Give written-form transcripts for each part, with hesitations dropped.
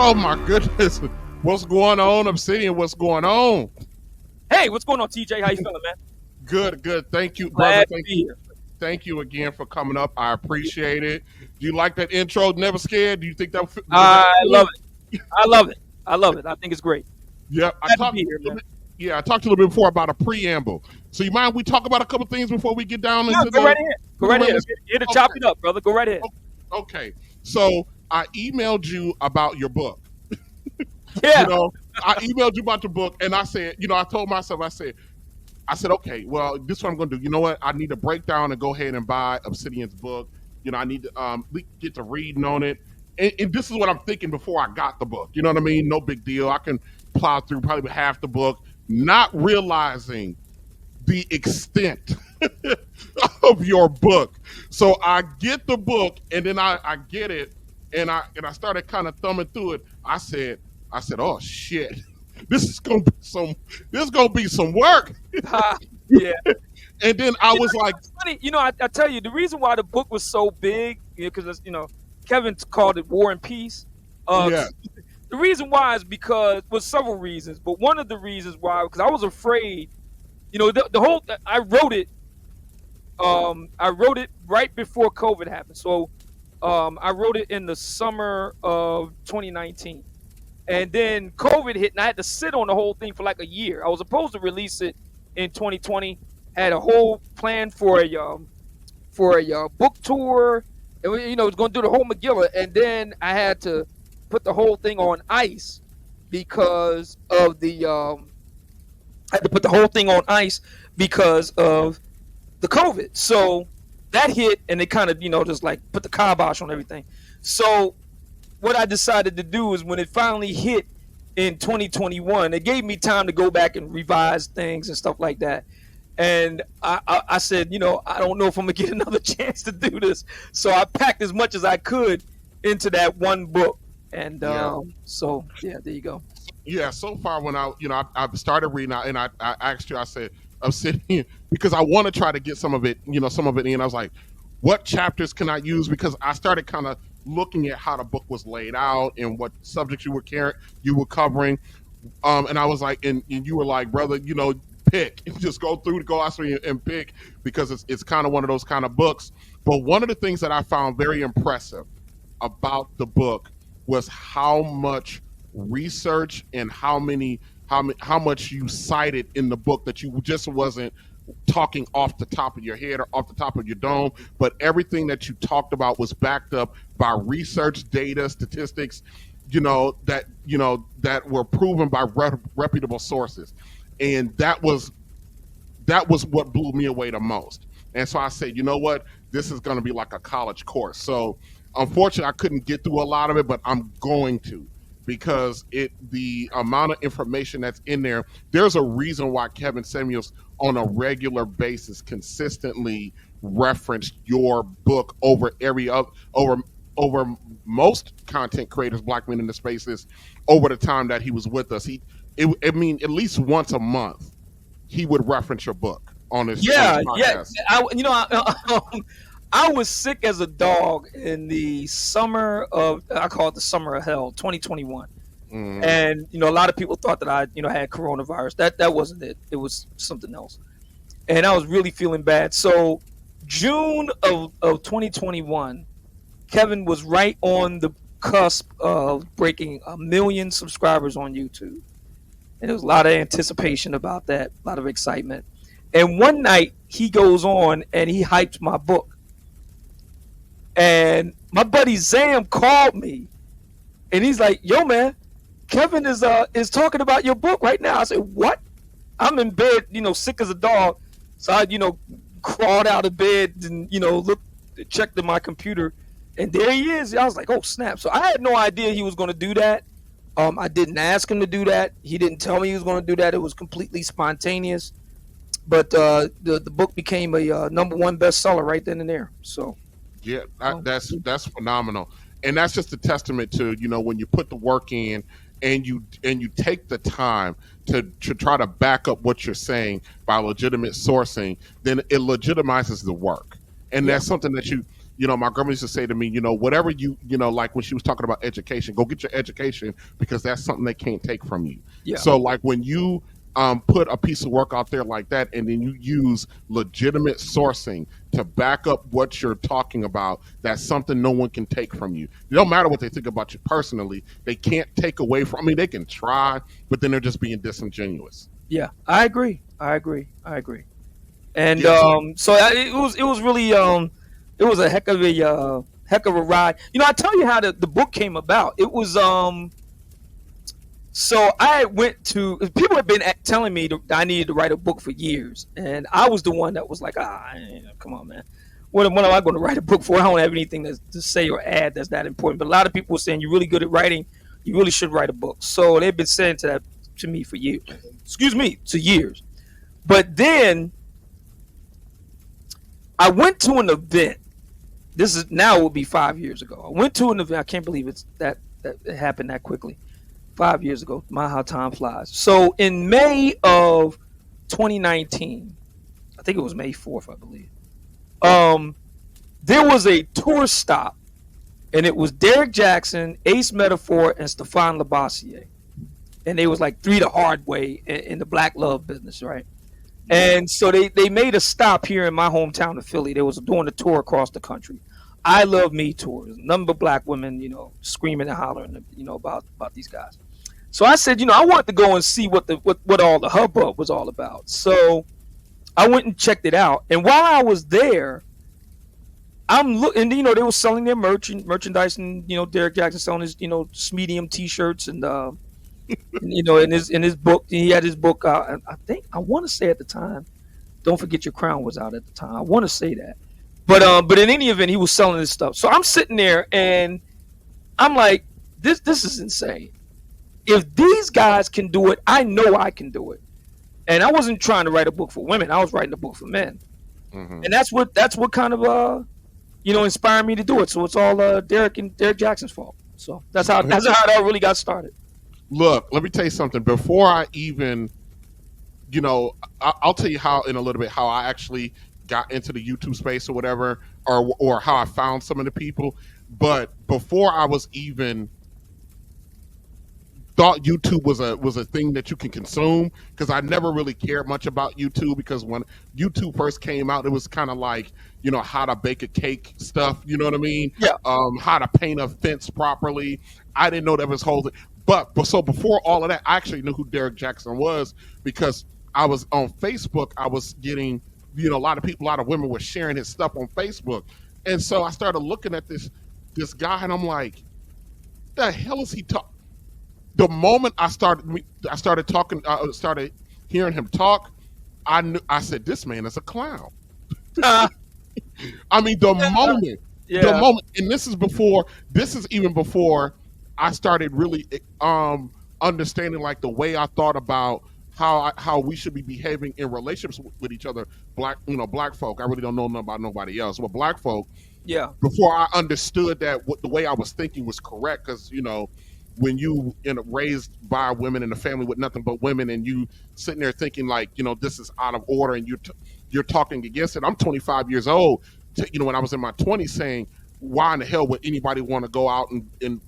Oh my goodness. What's going on, Obsidian? What's going on? Hey, what's going on, TJ? How you feeling, man? Good. Thank you, brother. Glad to be here. Thank you again for coming up. I appreciate it. Do you like that intro? Never scared? Do you think that was I love it. I love it. I think it's great. Yeah, Glad to be here, man. I talked to you a little bit before about a preamble. So you mind we talk about a couple things before we get down into Go right ahead. Go right ahead. Here to chop it up, brother. Go right ahead. Okay. So I emailed you about your book. Yeah. I emailed you about the book, and I said, I told myself, I said, okay, well, this is what I'm going to do. You know what? I need to break down and go ahead and buy Obsidian's book. I need to get to reading on it. And this is what I'm thinking before I got the book. You know what I mean? No big deal. I can plow through probably half the book, not realizing the extent of your book. So I get the book, and then I get it, and I started kind of thumbing through it. I said, oh shit, this is gonna be some work. Yeah. And then I was like, it's funny. I tell you, the reason why the book was so big, because Kevin called it War and Peace. Yeah. The reason why is because, well, several reasons, but one of the reasons why, because I was afraid. The whole I wrote it right before COVID happened. So I wrote it in the summer of 2019. And then COVID hit, and I had to sit on the whole thing for like a year. I was supposed to release it in 2020. Had a whole plan for a book tour, and was going to do the whole Megillah. And then I had to put the whole thing on ice because of the COVID. So that hit, and they kind of just like put the kibosh on everything. So what I decided to do is, when it finally hit in 2021, it gave me time to go back and revise things and stuff like that. And I said, I don't know if I'm gonna get another chance to do this. So I packed as much as I could into that one book. And so there you go. Yeah, so far when I started reading out, and I asked you, I said, Obsidian, because I want to try to get some of it in. I was like, what chapters can I use? Because I started kind of looking at how the book was laid out and what subjects you were covering. And I was like, and you were like, brother, pick, just go through the glossary and pick, because it's kind of one of those kind of books. But one of the things that I found very impressive about the book was how much research and how much you cited in the book, that you just wasn't talking off the top of your head or off the top of your dome, but everything that you talked about was backed up by research, data, statistics, that were proven by reputable sources. And that was what blew me away the most. And so I said, you know what, this is going to be like a college course. So unfortunately, I couldn't get through a lot of it, but I'm going to, because the amount of information that's in there, there's a reason why Kevin Samuels on a regular basis consistently referenced your book over over most content creators, Black men in the spaces, over the time that he was with us. At least once a month, he would reference your book on his podcast. I was sick as a dog in the summer of, I call it the summer of hell, 2021. Mm-hmm. And a lot of people thought that I had coronavirus. That wasn't it. It was something else. And I was really feeling bad. So June of 2021, Kevin was right on the cusp of breaking 1 million subscribers on YouTube. And there was a lot of anticipation about that, a lot of excitement. And one night he goes on and he hyped my book. And my buddy Zam called me, and he's like, "Yo, man, Kevin is talking about your book right now." I said, "What?" I'm in bed, sick as a dog. So I, crawled out of bed and checked in my computer, and there he is. I was like, "Oh snap!" So I had no idea he was going to do that. I didn't ask him to do that. He didn't tell me he was going to do that. It was completely spontaneous. But the book became a #1 bestseller right then and there. So. Yeah, that's phenomenal, and that's just a testament to when you put the work in and you take the time to try to back up what you're saying by legitimate sourcing, then it legitimizes the work, and that's something that my grandma used to say to me, whatever like when she was talking about education, go get your education because that's something they can't take from you. Yeah. So like when you put a piece of work out there like that, and then you use legitimate sourcing to back up what you're talking about, that's something no one can take from you. It don't matter what they think about you personally. They can't take away from. I mean, they can try, but then they're just being disingenuous. Yeah, I agree. I agree. I agree. And Yes. it was really it was a heck of a ride. I tell you how the book came about. It was so I went to people have been telling me that I needed to write a book for years, and I was the one that was like, come on, man. What am I going to write a book for? I don't have anything to say or add that's that important. But a lot of people were saying you're really good at writing. You really should write a book. So they've been saying to me for years. Excuse me, to years. But then I went to an event. This is now it will be 5 years ago. I went to an event. I can't believe that it happened that quickly. 5 years ago. My, how time flies. So in May of 2019, I think it was May 4th, I believe. There was a tour stop, and it was Derek Jackson, Ace Metaphor, and Stefan Labossiere. And they was like three the hard way in the black love business, right? And so they made a stop here in my hometown of Philly. They was doing a tour across the country. I Love Me tours. Number of black women, screaming and hollering, about these guys. So I said, I wanted to go and see what all the hubbub was all about. So I went and checked it out. And while I was there, I'm looking, they were selling their merchandise, and Derek Jackson selling his medium T-shirts, and in his book, he had his book out. And I want to say at the time, Don't Forget Your Crown was out at the time. I want to say that, but in any event, he was selling his stuff. So I'm sitting there and I'm like, this is insane. If these guys can do it, I know I can do it. And I wasn't trying to write a book for women. I was writing a book for men. Mm-hmm. And that's what kind of inspired me to do it. So it's all Derek Jackson's fault. So that's how that really got started. Look, let me tell you something. Before I even, I'll tell you how in a little bit how I actually got into the YouTube space or whatever, or how I found some of the people. But before I was even thought YouTube was a thing that you can consume, because I never really cared much about YouTube, because when YouTube first came out, it was kind of like, how to bake a cake stuff, you know what I mean? Yeah. How to paint a fence properly. I didn't know that was whole thing. But so before all of that, I actually knew who Derek Jackson was, because I was on Facebook. I was getting, a lot of women were sharing his stuff on Facebook. And so I started looking at this guy, and I'm like, the hell is he talking? The moment I started hearing him talk, I said, this man is a clown. I mean, the moment, and this is even before I started really understanding, like, the way I thought about how we should be behaving in relationships with each other. Black folk. I really don't know nothing about nobody else, but black folk. Yeah. Before I understood that the way I was thinking was correct, because when you raised by women in a family with nothing but women, and you sitting there thinking like, this is out of order, and you're talking against it. I'm 25 years old, when I was in my 20s, saying, why in the hell would anybody want to go out and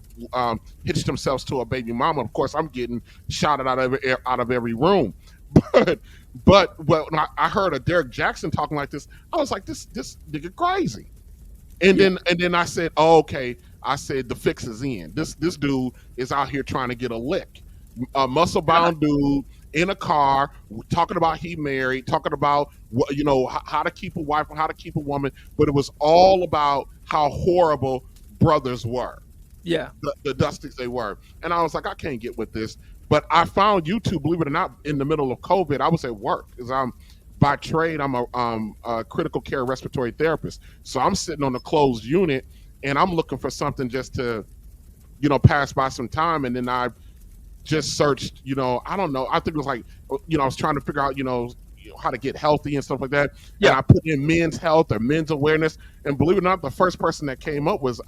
hitch themselves to a baby mama? Of course, I'm getting shouted out of every room. But when I heard a Derek Jackson talking like this, I was like, this nigga crazy. And then I said, oh, okay. I said, the fix is in. This dude is out here trying to get a lick. A muscle-bound dude in a car, talking about he married, talking about, how to keep a wife, how to keep a woman. But it was all about how horrible brothers were. Yeah. The dusties they were. And I was like, I can't get with this. But I found YouTube, believe it or not, in the middle of COVID. I was at work, because by trade, I'm a critical care respiratory therapist. So I'm sitting on a closed unit, and I'm looking for something just to, pass by some time. And then I just searched, I don't know. I think it was like, I was trying to figure out, how to get healthy and stuff like that. Yeah. And I put in men's health or men's awareness. And believe it or not, the first person that came up was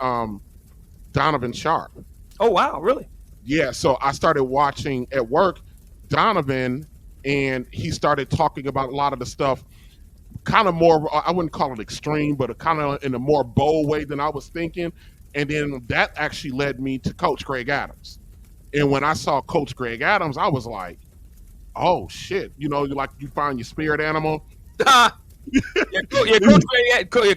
Donovan Sharp. Oh, wow. Really? Yeah. So I started watching at work Donovan, and he started talking about a lot of the stuff. kind of more, I wouldn't call it extreme, but kind of in a more bold way than I was thinking. And then that actually led me to Coach Greg Adams. And when I saw Coach Greg Adams, I was like, oh shit, like you find your spirit animal. Your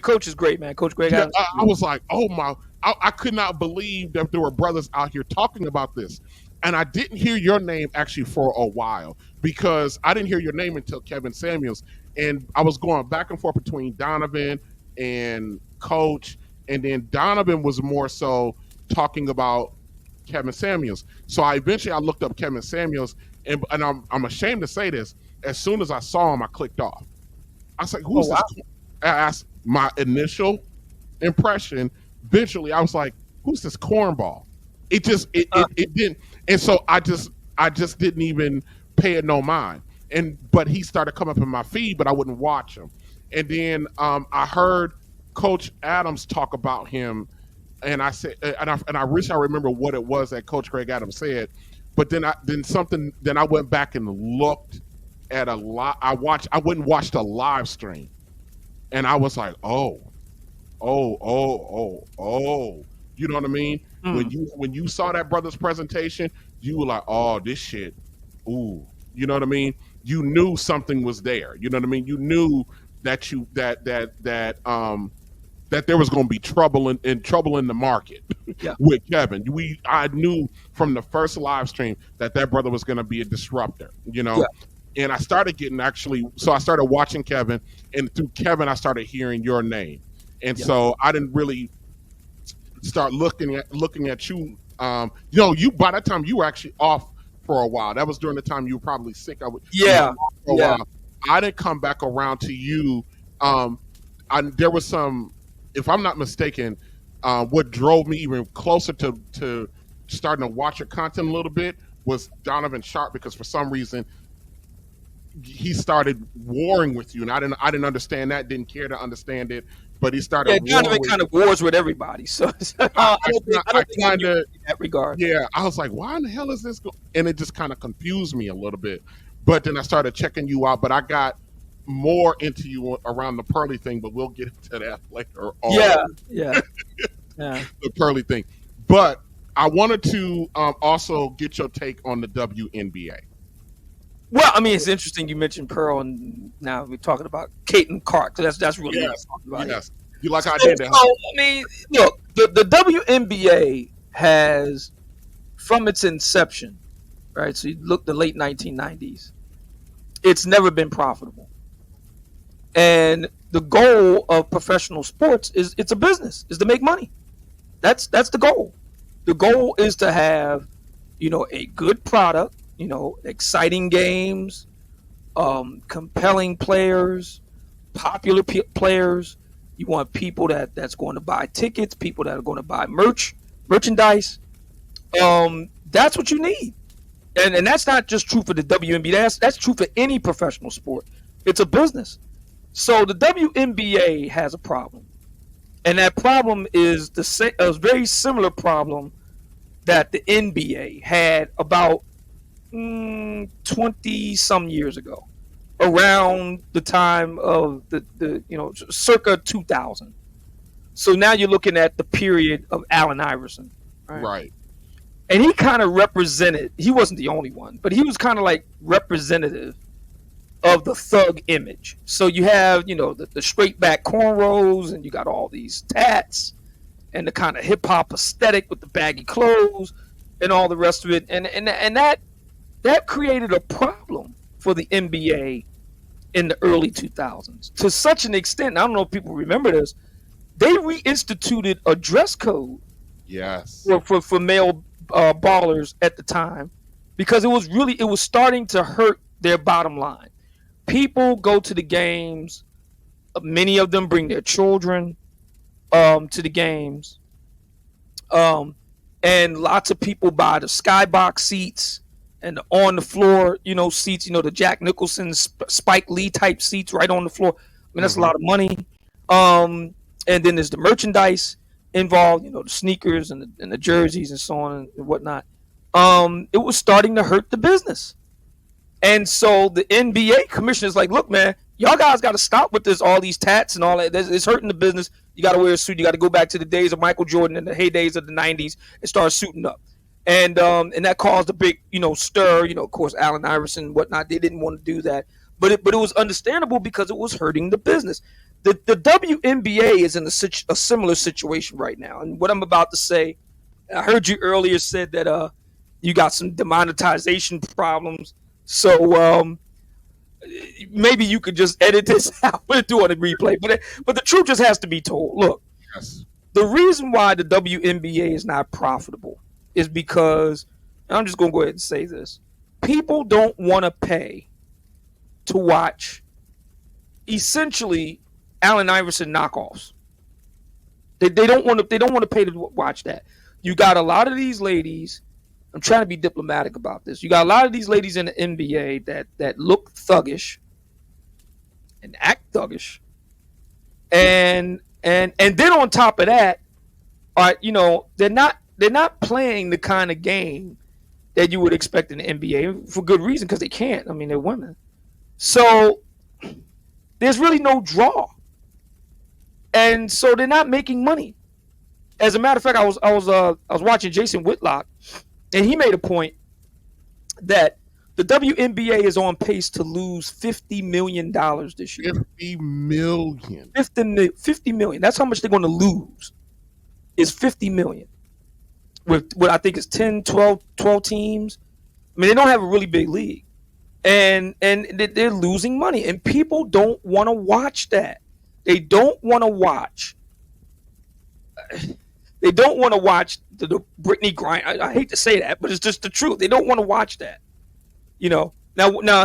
coach is great, man. Coach Greg Yeah, Adams. I was like, oh my, I could not believe that there were brothers out here talking about this. And I didn't hear your name actually for a while because I didn't hear your name until Kevin Samuels. And I was going back and forth between Donovan and Coach. And then Donovan was more so talking about Kevin Samuels. So I looked up Kevin Samuels, and I'm ashamed to say this. As soon as I saw him, I clicked off. I was like, Oh "Who's this?" wow. I asked my initial impression. Eventually, I was like, "Who's this cornball?" It didn't, and so I just didn't even pay it no mind. But he started coming up in my feed, but I wouldn't watch him. And then I heard Coach Adams talk about him, and I said, and I wish I remember what it was that Coach Greg Adams said. But then I went back and looked at a lot. I went and watched a live stream, and I was like, oh. You know what I mean? Mm, When you saw that brother's presentation, you were like, oh, this shit, ooh. You know what I mean? You knew something was there. You know what I mean? You knew that that there was going to be trouble in the market yeah. with Kevin. I knew from the first live stream that brother was going to be a disruptor. Yeah. And I started getting so I started watching Kevin, and through Kevin I started hearing your name, and Yeah. so I didn't really start looking at you. You by that time you were actually off for a while. That was during the time you were probably sick. You were Yeah. off for a Yeah. while. I didn't come back around to you. There was some, if I'm not mistaken, what drove me even closer to starting to watch your content a little bit was Donovan Sharp, because for some reason he started warring with you, and I didn't understand that, didn't care to understand it, but he started Yeah. warring Donovan with. kind of wars with everybody, so I, I I, I don't think I'm kind of, in that regard. yeah, I was like, why in the hell is this and it just kind of confused me a little bit. But then I started checking you out, but I got more into you around the Pearly thing, but we'll get into that later on. Yeah. Yeah. Yeah. The Pearly thing. But I wanted to also get your take on the WNBA. Well, I mean, it's interesting you mentioned Pearl, and now we're talking about Kate and Clark. So that's really what Yes, we're talking about yes. You like how I here. did that? So, I mean, look, the WNBA has, from its inception, right? So you look the late 1990s, it's never been profitable. And the goal of professional sports is it's a business, is to make money. That's the goal. The goal is to have, a good product, exciting games, compelling players, popular players. You want people that's going to buy tickets, people that are going to buy merchandise. That's what you need, and that's not just true for the WNBA. That's true for any professional sport. It's a business. So the WNBA has a problem, and that problem is a very similar problem that the NBA had about 20 some years ago, around the time of the circa 2000. So now you're looking at the period of Allen Iverson, right? Right. And he kind of represented, he wasn't the only one, but he was kind of like representative of the thug image. So you have, the straight back cornrows, and you got all these tats, and the kind of hip hop aesthetic with the baggy clothes and all the rest of it. And that created a problem for the NBA in the early 2000s to such an extent. I don't know if people remember this. They reinstituted a dress code Yes. for male ballers at the time, because it was starting to hurt their bottom line. People go to the games. Many of them bring their children to the games. And lots of people buy the skybox seats and the on the floor, seats, the Jack Nicholson, Spike Lee type seats right on the floor. I mean, that's a lot of money. And then there's the merchandise involved, the sneakers and the jerseys and so on and whatnot. It was starting to hurt the business. And so the NBA commissioner is like, look, man, Y'all guys got to stop with this, all these tats and all that. It's hurting the business. You got to wear a suit. You got to go back to the days of Michael Jordan and the heydays of the '90s and start suiting up. And that caused a big, stir. Of course, Allen Iverson and whatnot. They didn't want to do that, but it was understandable because it was hurting the business. The WNBA is in a similar situation right now. And what I'm about to say, I heard you earlier said that you got some demonetization problems. So maybe you could just edit this out and do it on a replay. But the truth just has to be told. Look, Yes. the reason why the WNBA is not profitable is because, and I'm just going to go ahead and say this, people don't want to pay to watch essentially Allen Iverson knockoffs. They don't want to pay to watch that. You got a lot of these ladies. I'm trying to be diplomatic about this. You got a lot of these ladies in the NBA that look thuggish and act thuggish, and then on top of that, they're not playing the kind of game that you would expect in the NBA for good reason, because they can't. I mean, they're women, so there's really no draw, and so they're not making money. As a matter of fact, I was watching Jason Whitlock, and he made a point that the WNBA is on pace to lose $50 million this year. 50 million. 50 million. That's how much they're going to lose. Is 50 million. With what I think is 10, 12 teams. I mean, they don't have a really big league. And they're losing money. And people don't want to watch that. They don't want to watch. They don't want to watch the Britney Griner. I hate to say that, but it's just the truth. They don't want to watch that. Now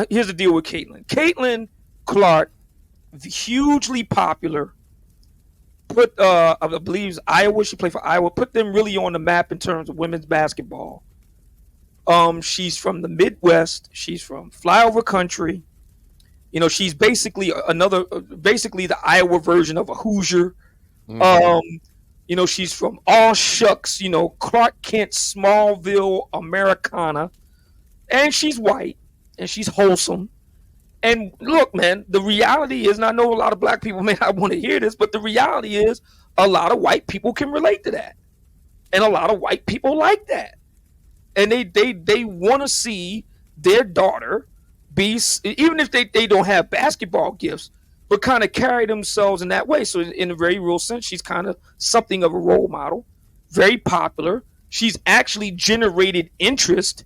here's the deal with Caitlin. Caitlin Clark, hugely popular. I believe Iowa. She played for Iowa. Put them really on the map in terms of women's basketball. She's from the Midwest. She's from flyover country. She's basically basically the Iowa version of a Hoosier. Mm-hmm. She's from all shucks, Clark Kent, Smallville, Americana. And she's white, and she's wholesome. And look, man, the reality is, and I know a lot of black people may not want to hear this, but the reality is a lot of white people can relate to that. And a lot of white people like that. And they want to see their daughter be, even if they don't have basketball gifts, but kind of carry themselves in that way. So in a very real sense, she's kind of something of a role model, very popular. She's actually generated interest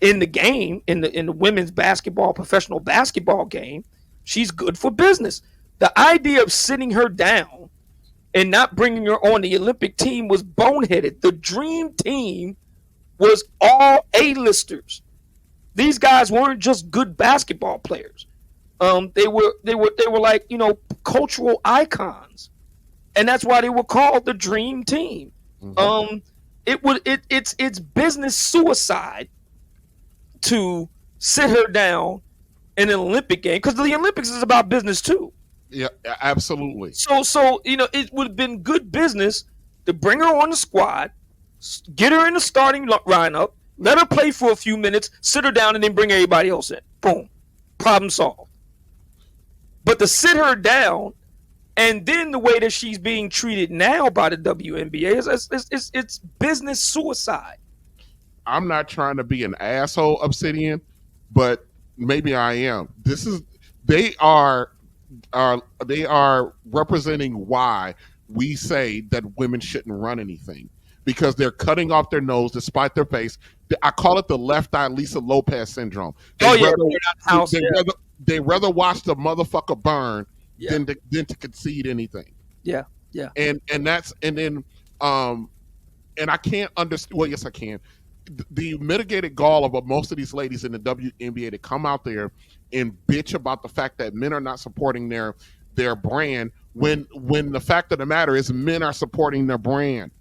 in the game, in the women's basketball, professional basketball game. She's good for business. The idea of sitting her down and not bringing her on the Olympic team was boneheaded. The dream team was all A-listers. These guys weren't just good basketball players. They were like, cultural icons, and that's why they were called the dream team. Mm-hmm. It's business suicide to sit her down in an Olympic game, because the Olympics is about business too. Yeah, absolutely. So it would have been good business to bring her on the squad, get her in the starting lineup, let her play for a few minutes, sit her down, and then bring everybody else in. Boom, problem solved. But to sit her down, and then the way that she's being treated now by the WNBA it's business suicide. I'm not trying to be an asshole, Obsidian, but maybe I am. They are representing why we say that women shouldn't run anything, because they're cutting off their nose despite their face. I call it the left eye Lisa Lopez syndrome. They rather watch the motherfucker burn than to concede anything. Yeah. And I can't understand. Well, yes, I can. The mitigated gall of most of these ladies in the WNBA to come out there and bitch about the fact that men are not supporting their brand, when the fact of the matter is men are supporting their brand.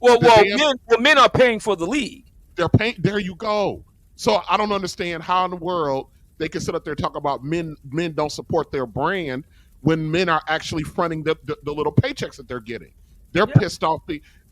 Men are paying for the league. They're paying. There you go. So I don't understand how in the world they can sit up there and talk about men don't support their brand when men are actually fronting the little paychecks that they're getting. They're pissed off.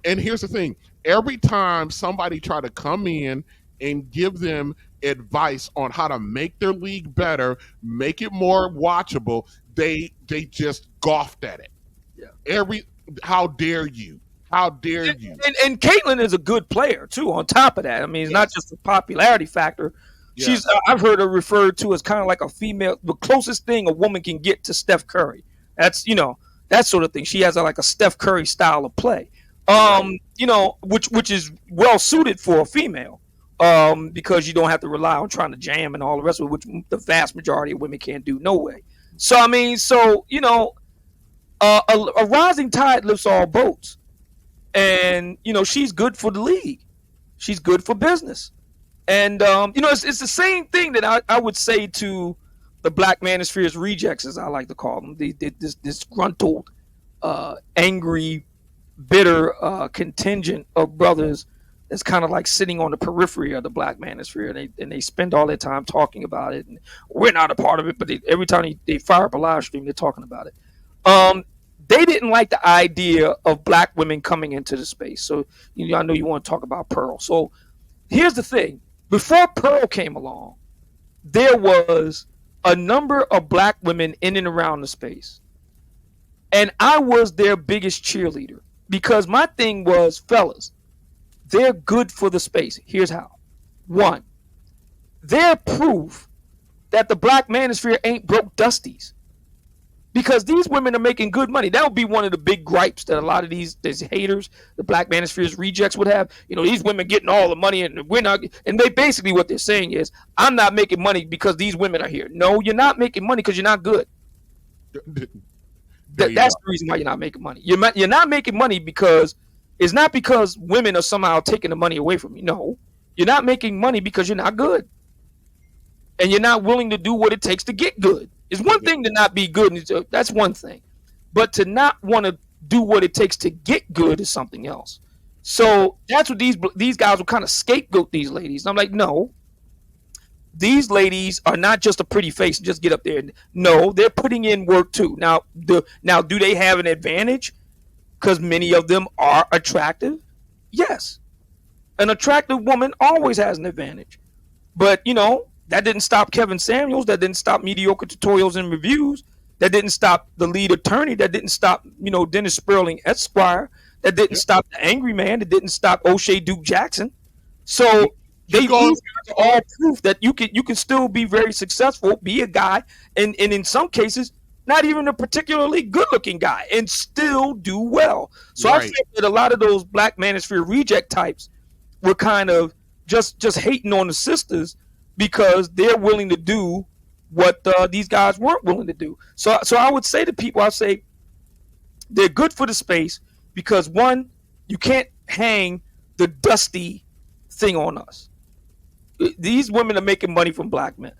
And here's the thing. Every time somebody try to come in and give them advice on how to make their league better, make it more watchable, they just scoffed at it. Yeah. Every How dare you? How dare you? And Caitlyn is a good player too. On top of that, I mean, it's not Yes. just a popularity factor. She's Yes. I've heard her referred to as kind of like a female, the closest thing a woman can get to Steph Curry. That's that sort of thing. She has like a Steph Curry style of play. Right. Which is well suited for a female. Because you don't have to rely on trying to jam and all the rest of it, which the vast majority of women can't do. No way. So I mean, a rising tide lifts all boats. And she's good for the league. She's good for business. And it's the same thing that I would say to the Black Manosphere's rejects, as I like to call them, this disgruntled, angry, bitter contingent of brothers that's kind of like sitting on the periphery of the Black Manosphere, and they spend all their time talking about it. And we're not a part of it, but every time they fire up a live stream, they're talking about it. They didn't like the idea of Black women coming into the space. So I know you want to talk about Pearl. So here's the thing. Before Pearl came along, there was a number of Black women in and around the space. And I was their biggest cheerleader because my thing was, fellas, they're good for the space. Here's how. One, they're proof that the Black Manosphere ain't broke dusties. Because these women are making good money. That would be one of the big gripes that a lot of these haters, the Black Manosphere's rejects would have. These women getting all the money and we're not. And they basically what they're saying is, I'm not making money because these women are here. No, you're not making money because you're not good. That's the reason why you're not making money. You're not making money because it's not because women are somehow taking the money away from you. No, you're not making money because you're not good. And you're not willing to do what it takes to get good. It's one thing to not be good. That's one thing. But to not want to do what it takes to get good is something else. So that's what these guys will kind of scapegoat these ladies. And I'm like, no. These ladies are not just a pretty face and just get up there. No, they're putting in work too. Now, do they have an advantage? Because many of them are attractive? Yes. An attractive woman always has an advantage. But, that didn't stop Kevin Samuels. That didn't stop mediocre tutorials and reviews. That didn't stop the lead attorney. That didn't stop, Dennis Sperling Esquire. That didn't stop the Angry Man. That didn't stop O'Shea Duke Jackson. So these guys are all proof that you can still be very successful, be a guy, and in some cases, not even a particularly good-looking guy, and still do well. So I think that a lot of those Black Manosphere reject types were kind of just hating on the sisters because they're willing to do what these guys weren't willing to do. So I would say to people, I say they're good for the space because, one, you can't hang the dusty thing on us. These women are making money from Black men.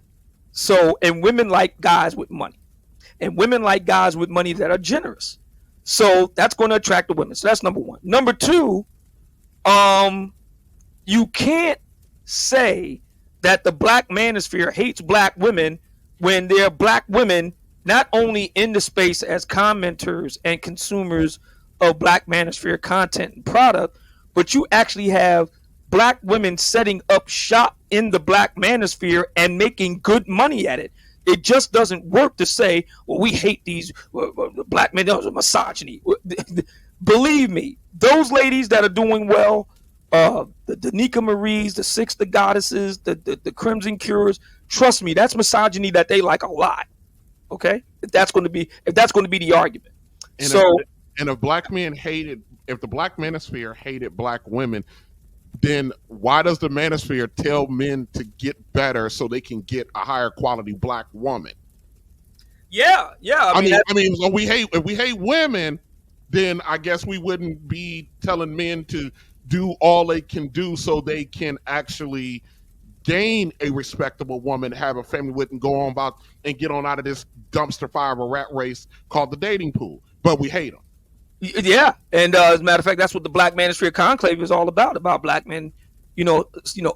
So, and women like guys with money. And women like guys with money that are generous. So that's going to attract the women. So that's number one. Number two, you can't say that the Black Manosphere hates Black women when there are Black women not only in the space as commenters and consumers of Black Manosphere content and product, but you actually have Black women setting up shop in the Black Manosphere and making good money at it. It just doesn't work to say, well, we hate these Black men, those are misogyny. Believe me, those ladies that are doing well, the Nika Maries, the Six, the Goddesses, the Crimson Cures, trust me, that's misogyny that they like a lot. Okay, if that's going to be the argument. And so, if the Black Manosphere hated Black women, then why does the Manosphere tell men to get better so they can get a higher quality Black woman? Yeah. I mean, if we hate women, then I guess we wouldn't be telling men to do all they can do so they can actually gain a respectable woman, have a family with, and go on about and get on out of this dumpster fire of a rat race called the dating pool. But we hate them. Yeah, and as a matter of fact, that's what the Black Manosphere Conclave is all about Black men,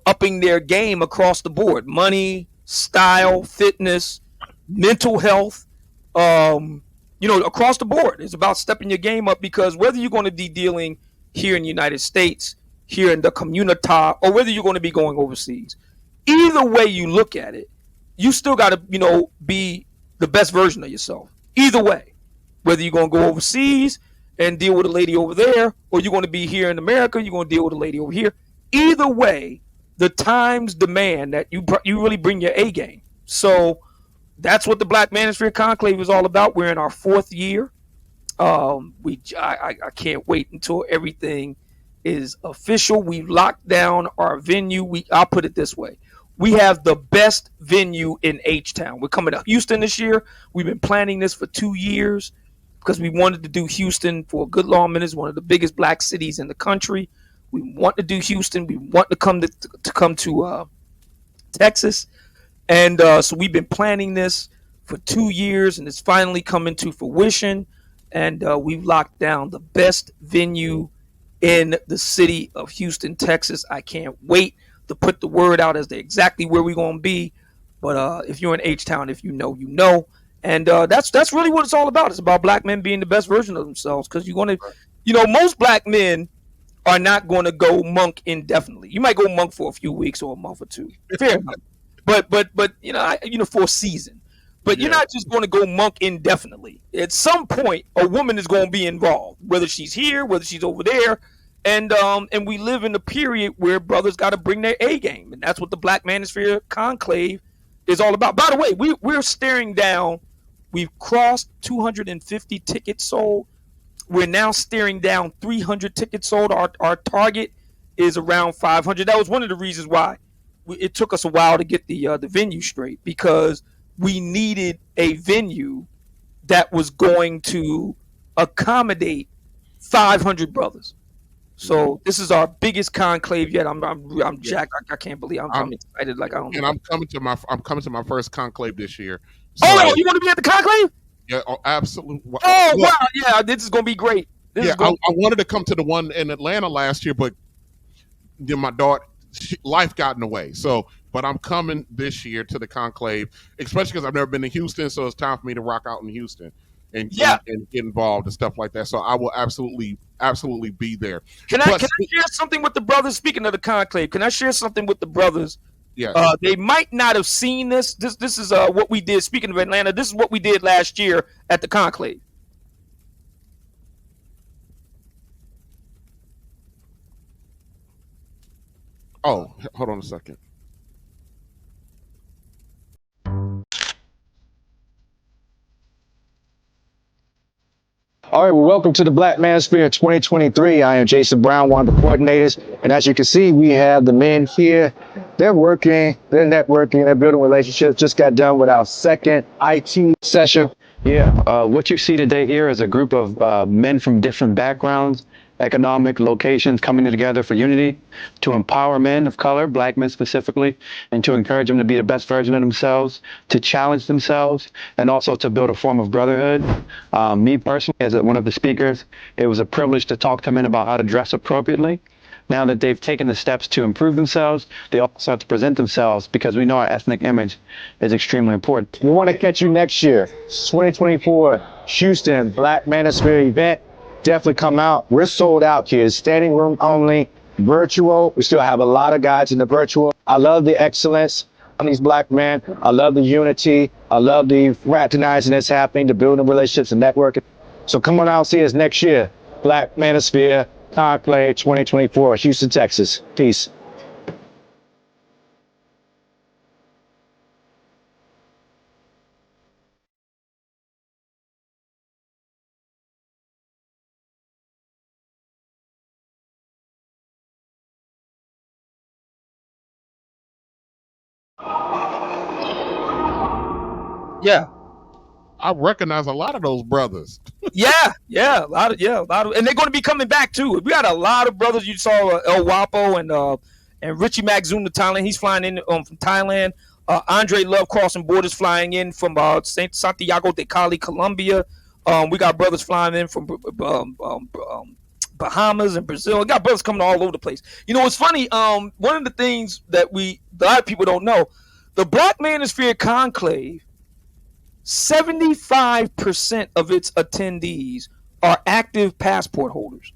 upping their game across the board: money, style, fitness, mental health, across the board. It's about stepping your game up because whether you're going to be dealing here in the United States, here in the community, or whether you're going to be going overseas. Either way you look at it, you still got to, be the best version of yourself. Either way, whether you're going to go overseas and deal with a lady over there, or you're going to be here in America, you're going to deal with a lady over here. Either way, the times demand that you really bring your A game. So that's what the Black Manosphere Conclave is all about. We're in our 4th year. I can't wait until everything is official. We've locked down our venue. I'll put it this way: we have the best venue in H-Town. We're coming to Houston this year. We've been planning this for 2 years because we wanted to do Houston for a good long minute. It's one of the biggest black cities in the country. We want to do Houston. We want to come to Texas. And so we've been planning this for 2 years, and it's finally coming to fruition. And we've locked down the best venue in the city of Houston, Texas. I can't wait to put the word out as to exactly where we're going to be. But if you're in H-Town, if you know, you know. And that's really what it's all about. It's about black men being the best version of themselves, because you're going to, most black men are not going to go monk indefinitely. You might go monk for a few weeks or a month or two. Fair enough. But for a season. But you're not just going to go monk indefinitely. At some point, a woman is going to be involved, whether she's here, whether she's over there, and we live in a period where brothers got to bring their A game, and that's what the Black Manosphere Conclave is all about. By the way, we're staring down. We've crossed 250 tickets sold. We're now staring down 300 tickets sold. Our target is around 500. That was one of the reasons why it took us a while to get the venue straight, because we needed a venue that was going to accommodate 500 brothers. So this is our biggest conclave yet. I'm jacked. I can't believe I'm excited. Like I don't. And I'm coming to my first conclave this year. So, you want to be at the conclave? Yeah, absolutely. Oh wow, yeah, this is gonna be great. I wanted to come to the one in Atlanta last year, but then my daughter, life got in the way. So, but I'm coming this year to the conclave, especially because I've never been to Houston. So it's time for me to rock out in Houston and get involved and stuff like that. So I will absolutely be there. Can I share something with the brothers? Speaking of the conclave, can I share something with the brothers? Yeah. They might not have seen this. This is what we did. Speaking of Atlanta, this is what we did last year at the conclave. Oh, hold on a second. All right, well, welcome to the Black Manosphere 2023. I am Jason Brown, one of the coordinators. And as you can see, we have the men here. They're working, they're networking, they're building relationships. Just got done with our second IT session. Yeah, what you see today here is a group of men from different backgrounds, economic locations coming together for unity to empower men of color, black men specifically, and to encourage them to be the best version of themselves, to challenge themselves, and also to build a form of brotherhood. Me personally, as one of the speakers, it was a privilege to talk to men about how to dress appropriately. Now that they've taken the steps to improve themselves, they also have to present themselves, because we know our ethnic image is extremely important. We want to catch you next year, 2024 Houston Black Manosphere event. Definitely come out. We're sold out, kids. Standing room only, virtual. We still have a lot of guys in the virtual. I love the excellence of these black men. I love the unity. I love the fraternizing that's happening, the building relationships and networking. So come on out and see us next year. Black Manosphere Conclave 2024, Houston, Texas. Peace. Yeah. I recognize a lot of those brothers. Yeah, a lot of, and they're going to be coming back too. We got a lot of brothers. You saw El Wapo and Richie Magzuna, Thailand. He's flying in from Thailand. Andre Love crossing borders, flying in from Santiago de Cali, Colombia. We got brothers flying in from Bahamas and Brazil. We got brothers coming all over the place. It's funny. One of the things that a lot of people don't know, the Black Manosphere Conclave, 75% of its attendees are active passport holders.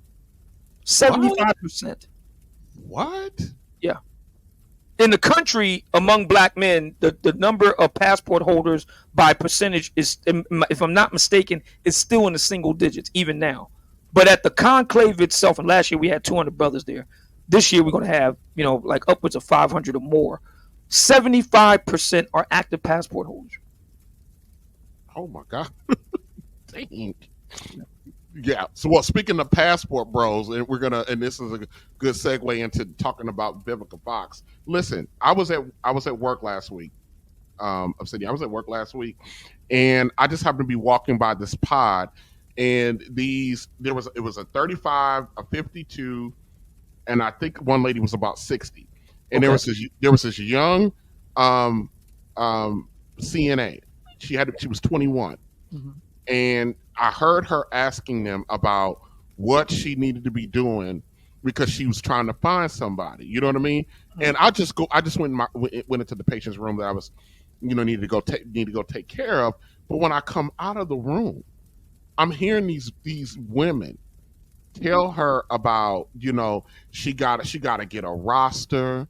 75%. What? Yeah. In the country, among black men, the number of passport holders by percentage is, if I'm not mistaken, is still in the single digits, even now. But at the conclave itself, and last year we had 200 brothers there. This year we're going to have, like upwards of 500 or more. 75% are active passport holders. Oh my God. Dang. Yeah. So, well, speaking of passport bros, and this is a good segue into talking about Vivica Fox. Listen, I was at work last week. Obsidian. I was at work last week, and I just happened to be walking by this pod, and it was a 35, a 52, and I think one lady was about 60, and Okay. there was this young, um, CNA. She was 21, Mhm. and I heard her asking them about what she needed to be doing because she was trying to find somebody. You know what I mean? And I just went into the patient's room that I was, needed to go take care of. But when I come out of the room, I'm hearing these women tell her about, she got to get a roster.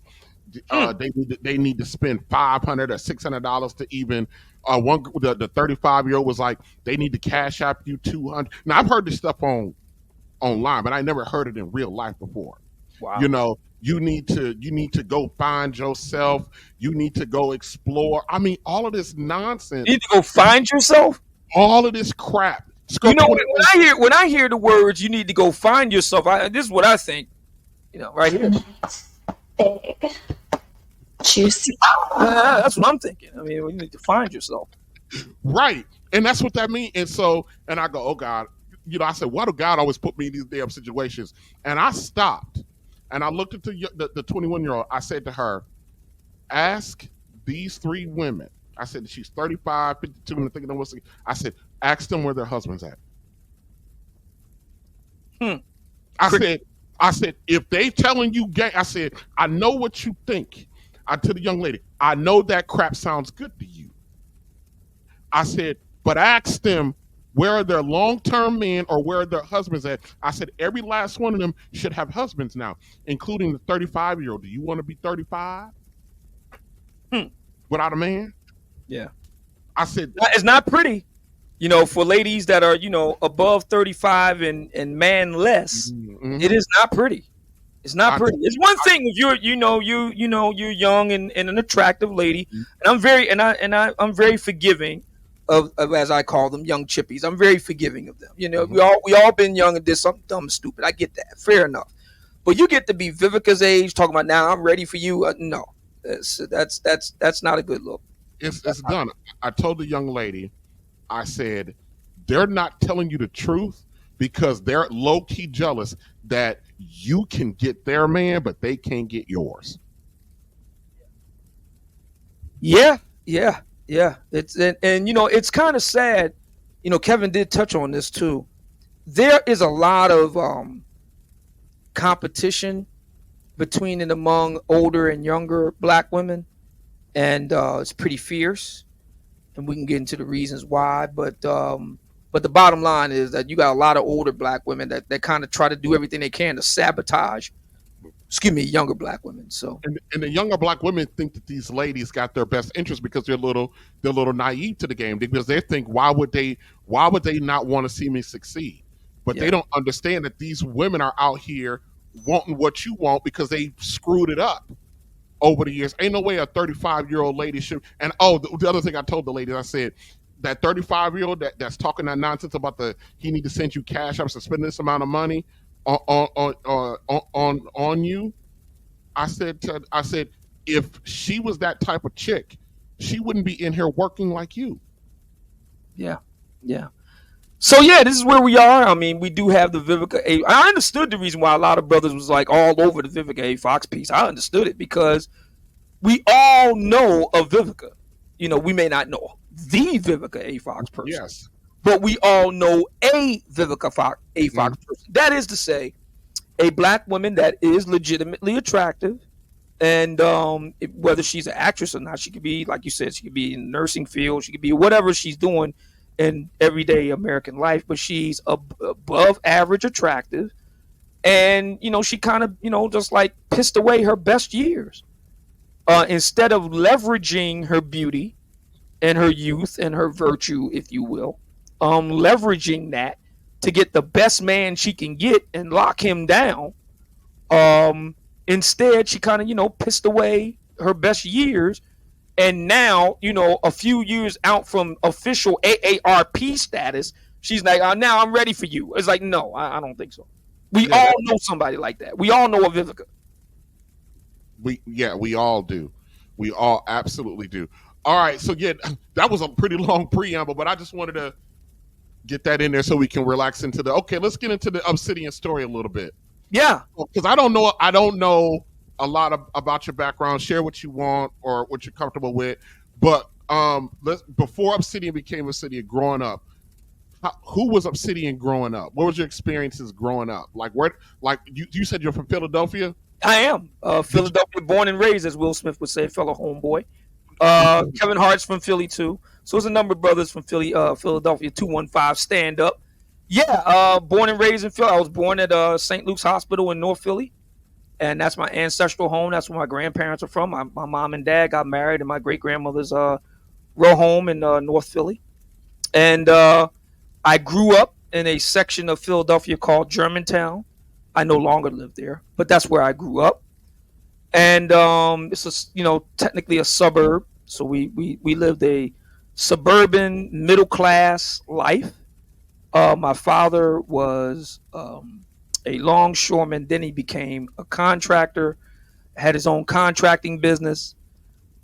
Hmm. They need to spend $500 or $600 to even. The 35-year-old was like, they need to cash out you 200. Now I've heard this stuff online, but I never heard it in real life before. Wow. You need to go find yourself. You need to go explore. I mean, all of this nonsense, You need to go find yourself. all of this crap. You Scrub know, 20. when I hear the words, you need to go find yourself. This is what I think. Right here. Big, juicy. That's what I'm thinking. I mean, you need to find yourself. Right. And that's what that means. And I go, oh God, I said, why do God always put me in these damn situations? And I stopped and I looked at the 21-year-old. I said to her, ask these three women. I said, she's 35, 52, and thinking, I said, ask them where their husband's at. Hmm. I said, if they telling you gay, I said, I know what you think. To the young lady, I know that crap sounds good to you. I said, but ask them where are their long-term men or where are their husbands at. I said, every last one of them should have husbands now, including the 35-year-old. Do you want to be 35 without a man? Yeah. I said, It's not pretty, for ladies that are, above 35 and manless. mhm. It is not pretty. It's not pretty. It's one thing if you're, you're young and an attractive lady, and I'm very forgiving of as I call them, young chippies. I'm very forgiving of them. We all been young and did something dumb and stupid. I get that. Fair enough. But you get to be Vivica's age, talking about now I'm ready for you. No, that's not a good look. It's done. I told the young lady, I said, they're not telling you the truth because they're low key jealous that you can get their man, but they can't get yours. Yeah. It's and it's kind of sad. Kevin did touch on this too. There is a lot of competition between and among older and younger black women, and it's pretty fierce. And we can get into the reasons why, but the bottom line is that you got a lot of older black women that kind of try to do everything they can to sabotage, younger black women. So And the younger black women think that these ladies got their best interest because they're a little naive to the game because they think why would they not want to see me succeed? But yeah, they don't understand that these women are out here wanting what you want because they screwed it up over the years. Ain't no way a 35-year-old lady should. And the other thing I told the lady, I said, that 35-year-old that's talking that nonsense about he need to send you cash up to spend this amount of money on you. I said, if she was that type of chick, she wouldn't be in here working like you. yeah. So yeah, this is where we are. I mean, we do have the Vivica A. I understood the reason why a lot of brothers was like all over the Vivica A. Fox piece. I understood it because we all know of Vivica. We may not know the Vivica A. Fox person, Yes. but we all know a Vivica A. Fox person. That is to say, a black woman that is legitimately attractive, and whether she's an actress or not, she could be, like you said, she could be in the nursing field, she could be whatever she's doing in everyday American life, but she's above average attractive, and she kind of just like pissed away her best years. Instead of leveraging her beauty and her youth and her virtue, if you will, leveraging that to get the best man she can get and lock him down. Um, Instead, she kind of, pissed away her best years. And now, a few years out from official AARP status, she's like, now I'm ready for you. It's like, no, I don't think so. We Yeah, all know somebody like that. We all know a Vivica. we all do. We all absolutely do. All right, so yeah, that was a pretty long preamble, but I just wanted to get that in there so we can relax into the. Okay, let's get into the Obsidian story a little bit Yeah. because I don't know a lot about your background. Share what you want or what you're comfortable with, but let's before Obsidian became Obsidian, growing up, who was Obsidian growing up? What was your experiences growing up? Like where? Like you said you're from Philadelphia. I am Did you, Philadelphia, born and raised, as Will Smith would say, fellow homeboy. Kevin Hart's from Philly too, so there's a number of brothers from Philly, Philadelphia 215 stand up. Yeah, born and raised in Philly. I was born at St. Luke's Hospital in North Philly, and that's my ancestral home. That's where my grandparents are from. My mom and dad got married in my great grandmother's row home in North Philly, and I grew up in a section of Philadelphia called Germantown. I no longer live there, but that's where I grew up. And it's technically a suburb. So we lived a suburban middle class life. My father was a longshoreman. Then he became a contractor. Had his own contracting business.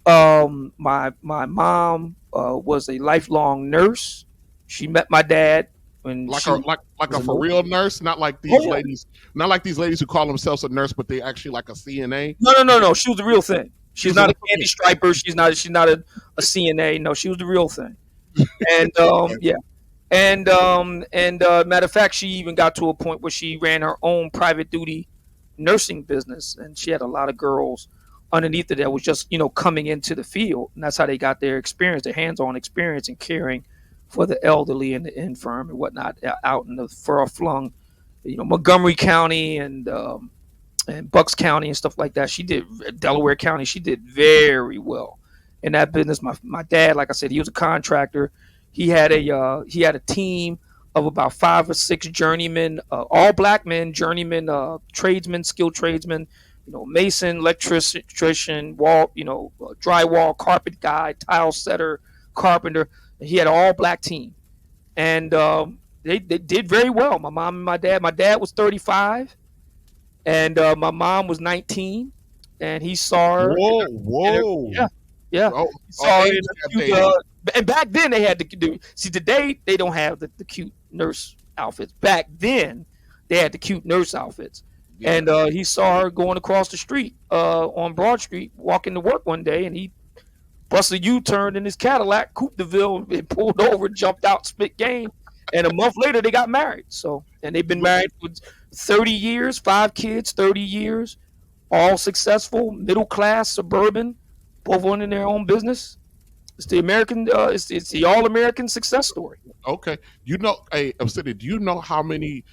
My mom was a lifelong nurse. She met my dad when like she a like was a a for nurse. real nurse, not like Oh these yeah. ladies, not like these ladies who call themselves a nurse, but they actually like a CNA. No. She was the real thing. She She's was a not a real candy striper. She's not a CNA. No, she was the real thing. And thing. yeah. And matter of fact, she even got to a point where she ran her own private duty nursing business, and she had a lot of girls underneath it that was just coming into the field, and that's how they got their experience, their hands-on experience in caring for the elderly and the infirm and whatnot out in the far-flung, Montgomery County and Bucks County and stuff like that. She did Delaware County. She did very well in that business. My dad, like I said, he was a contractor. He had a team of about 5 or 6 journeymen, all black men, journeymen, tradesmen, skilled tradesmen, mason, electrician, wall, drywall, carpet guy, tile setter, carpenter. He had an all black team, and they did very well. My mom and my dad. My dad was 35, and my mom was 19, and he saw her. Whoa, Yeah, whoa. yeah. Oh, He saw her in age a gap cute. there. And back then they had to do. See, today they don't have the cute nurse outfits. Back then they had the cute nurse outfits. Yeah. And he saw her going across the street on Broad Street, walking to work one day, and he busted a U-turn in his Cadillac, Coupe de Ville, and pulled over, jumped out, spit game. And a month later, they got married. So, and they've been married for 30 years, 5 kids, 30 years, all successful, middle class, suburban, both owning their own business. It's the American, it's the all American success story. Okay. Hey, Obsidian, do you know how many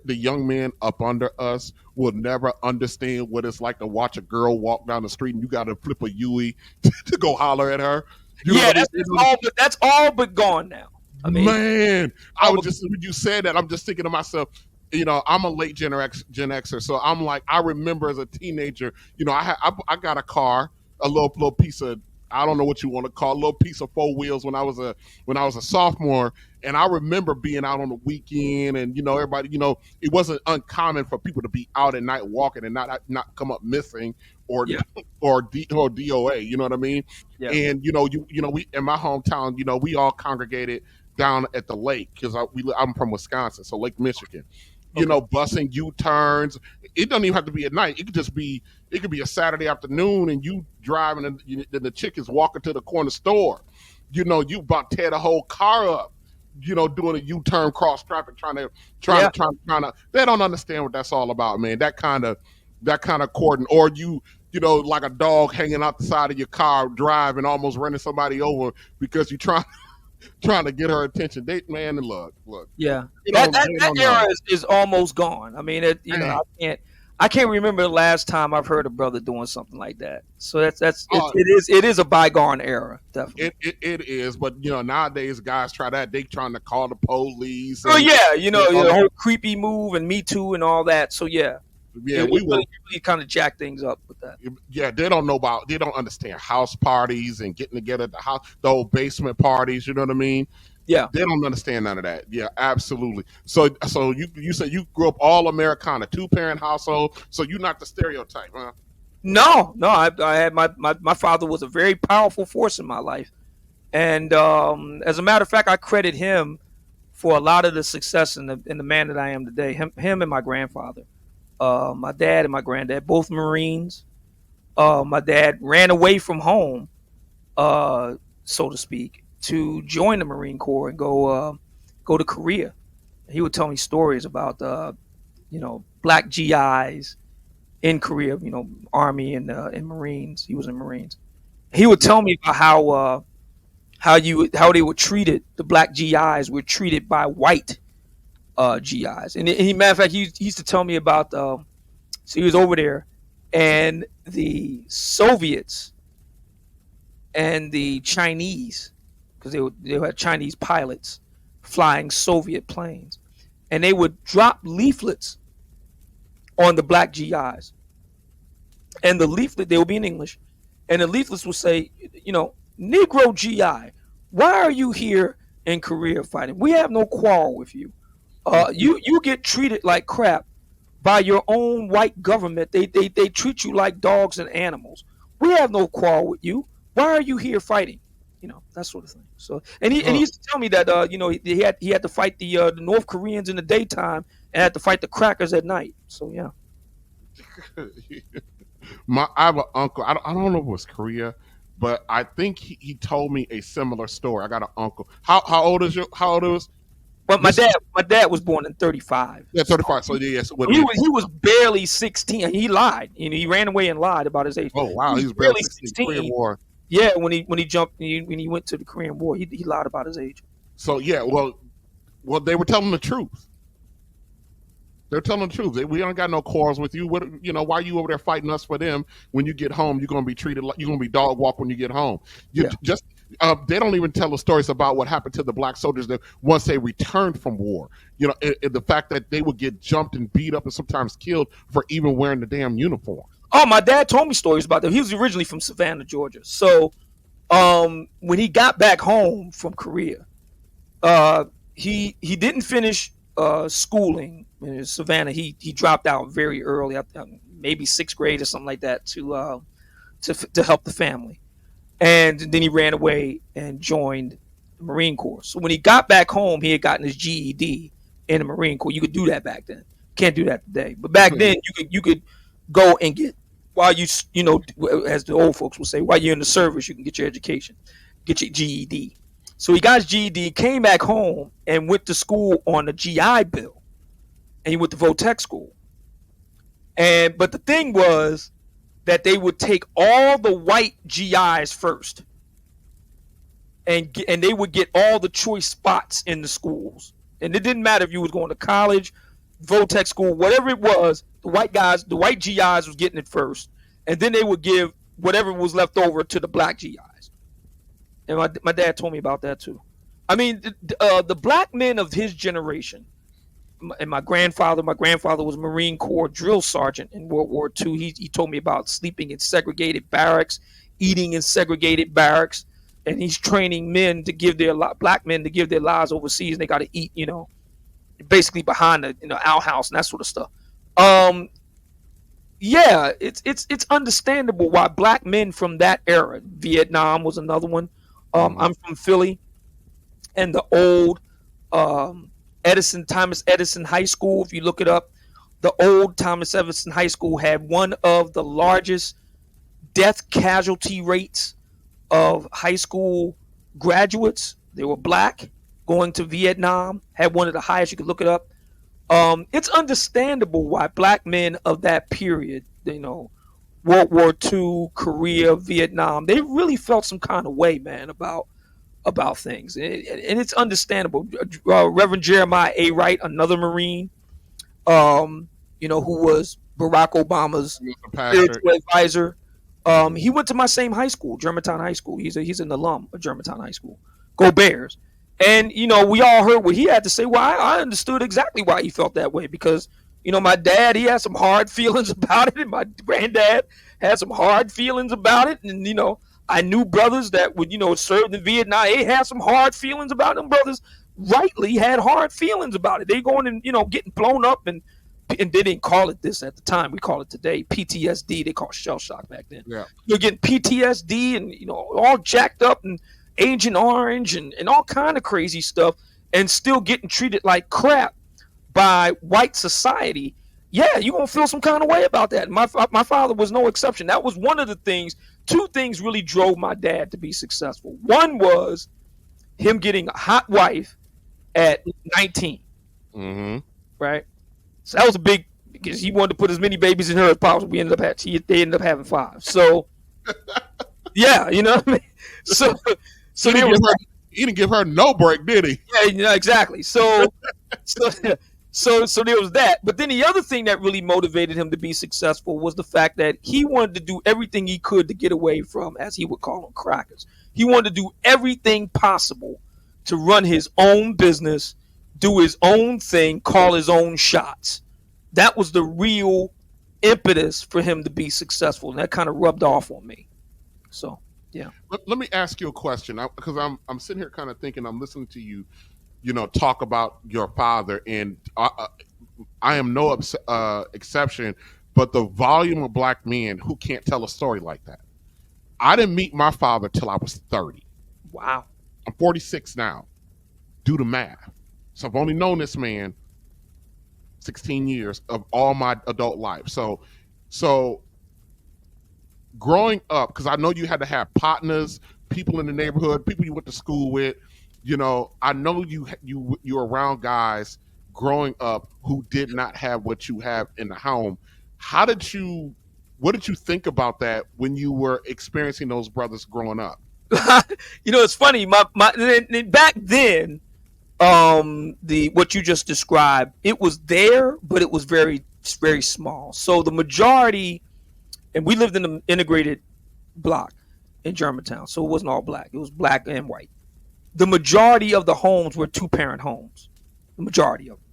the young men up under us will never understand what it's like to watch a girl walk down the street and you got to flip a Yui to go holler at her? Yeah, that's all but gone now. I mean, Man, I all was but, just when you said that, I'm just thinking to myself, I'm a late Gen Xer, so I'm like, I remember as a teenager, I got a car, a little piece of, I don't know what you want to call it, a little piece of 4 wheels when I was a sophomore, and I remember being out on the weekend, and everybody, it wasn't uncommon for people to be out at night walking and not come up missing or yeah, or DOA, you know what I mean? yeah, And we in my hometown, we all congregated down at the lake because I'm from Wisconsin, so Lake Michigan. okay, Busing U-turns. It doesn't even have to be at night. It could be a Saturday afternoon, and you driving, and the chick is walking to the corner store. You about to tear the whole car up. Doing a U-turn cross traffic, yeah, trying to. They don't understand what that's all about, man. That kind of cordon, or like a dog hanging out the side of your car, driving, almost running somebody over because you're trying to get her attention. Man, and look, yeah. they That don't, that, they that don't era know. is almost gone. I mean, I Man, can't. I can't remember the last time I've heard a brother doing something like that. So Uh, it is a bygone era, definitely. it is, but nowadays guys try that. They trying to call the police Oh and yeah, the other. whole creepy move and Me Too and all that. So yeah, Yeah, we will. it really kind of jack things up with that. Yeah, they don't understand house parties and getting together at the house, the old basement parties. You know what I mean? Yeah. They don't understand none of that. Yeah, absolutely. So you said you grew up all Americana, 2-parent household. So you're not the stereotype, huh? No, no. I had my father was a very powerful force in my life, and as a matter of fact, I credit him for a lot of the success in the man that I am today. Him and my grandfather, my dad and my granddad, both Marines. My dad ran away from home, uh, so to speak, to join the Marine Corps and go to Korea. He would tell me stories about black GIs in Korea, Army and Marines. He was in Marines. He would Yeah. tell me about how they were treated. The black GIs were treated by white GIs, and matter of fact, he used to tell me about. So he was over there, and the Soviets and the Chinese, because they had Chinese pilots flying Soviet planes, and they would drop leaflets on the black GIs, and the leaflet they will be in English, and the leaflets will say, Negro GI, why are you here in Korea fighting? We have no quarrel with you. You get treated like crap by your own white government. They treat you like dogs and animals. We have no quarrel with you. Why are you here fighting? That sort of thing. So, and he Uh, used to tell me that he had to fight the North Koreans in the daytime and had to fight the crackers at night. So yeah. I have an uncle. I don't know if it was Korea, but I think he told me a similar story. I got an uncle. How old is you? How old is But my this? dad was born in 35. Yeah, So 35. So yeah, yes, it would he be. was barely 16. He lied. He ran away and lied about his age. Oh He wow, was he was barely barely 16. Korean 16. War. Yeah, when he jumped when he went to the Korean War, he lied about his age. So yeah, well, they were telling the truth. They're telling the truth. We don't got no quarrels with you. What why are you over there fighting us for them? When you get home, you're gonna be treated like you're gonna be dog walked when you get home. You Yeah. just they don't even tell the stories about what happened to the black soldiers that once they returned from war. The fact that they would get jumped and beat up and sometimes killed for even wearing the damn uniform. Oh, my dad told me stories about that. He was originally from Savannah, Georgia. So, when he got back home from Korea, uh, he didn't finish schooling in Savannah. He dropped out very early, maybe sixth grade or something like that, to help the family. And then he ran away and joined the Marine Corps. So when he got back home, he had gotten his GED in the Marine Corps. You could do that back then. Can't do that today. But back then, you could go and get while as the old folks would say, while you're in the service, you can get your education, get your GED. So he got his GED, came back home, and went to school on the GI Bill, and he went to Votech school. But the thing was that they would take all the white GIs first, and they would get all the choice spots in the schools. And it didn't matter if you was going to college, Votech school, whatever it was. The white GIs was getting it first, and then they would give whatever was left over to the black GIs. And my dad told me about that too. I mean, the black men of his generation, and my grandfather was a Marine Corps drill sergeant in World War II. He told me about sleeping in segregated barracks, eating in segregated barracks, and he's training black men to give their lives overseas, and they got to eat, basically behind the outhouse and that sort of stuff. Um, yeah, it's understandable why black men from that era, Vietnam was another one. Mhm. I'm from Philly, and the old um, Thomas Edison High School. If you look it up, the old Thomas Edison High School had one of the largest death casualty rates of high school graduates. They were black going to Vietnam. Had one of the highest. You could look it up. It's understandable why black men of that period, World War II, Korea, Vietnam, they really felt some kind of way, man, about things, and it's understandable. Reverend Jeremiah A. Wright, another Marine, who was Barack Obama's He was a pastor. spiritual advisor. He went to my same high school, Germantown High School. He's an alum of Germantown High School. Go Bears! And we all heard what he had to say. Well, I understood exactly why he felt that way because my dad, he had some hard feelings about it, and my granddad had some hard feelings about it, and I knew brothers that would served in Vietnam. They had some hard feelings about them brothers. Rightly had hard feelings about it. They going and getting blown up and they didn't call it this at the time. We call it today PTSD. They call it shell shock back then. Yeah. You're getting PTSD and all jacked up and Agent Orange and all kind of crazy stuff, and still getting treated like crap by white society. Yeah, you're gonna feel some kind of way about that. My father was no exception. That was one of the things. Two things really drove my dad to be successful. One was him getting a hot wife at 19. Mm-hmm. Right? So that was a big, because he wanted to put as many babies in her as possible. They ended up having 5. So yeah, you know what I mean? So he didn't give her no break, did he? Yeah, exactly. So there was that. But then the other thing that really motivated him to be successful was the fact that he wanted to do everything he could to get away from, as he would call them, crackers. He wanted to do everything possible to run his own business, do his own thing, call his own shots. That was the real impetus for him to be successful, and that kind of rubbed off on me. So, yeah. Let me ask you a question, because I'm sitting here kind of thinking, I'm listening to you, talk about your father, and I am no exception, but the volume of black men who can't tell a story like that. I didn't meet my father till I was 30. Wow. I'm 46 now. Do the math. So I've only known this man 16 years of all my adult life. So growing up, because I know you had to have partners, people in the neighborhood, people you went to school with. I know you're around guys growing up who did not have what you have in the home. What did you think about that when you were experiencing those brothers growing up? It's funny. Back then, what you just described, it was there, but it was very, very small. So the majority, and we lived in an integrated block in Germantown, so it wasn't all black. It was black and white. The majority of the homes were 2-parent homes. The majority of them.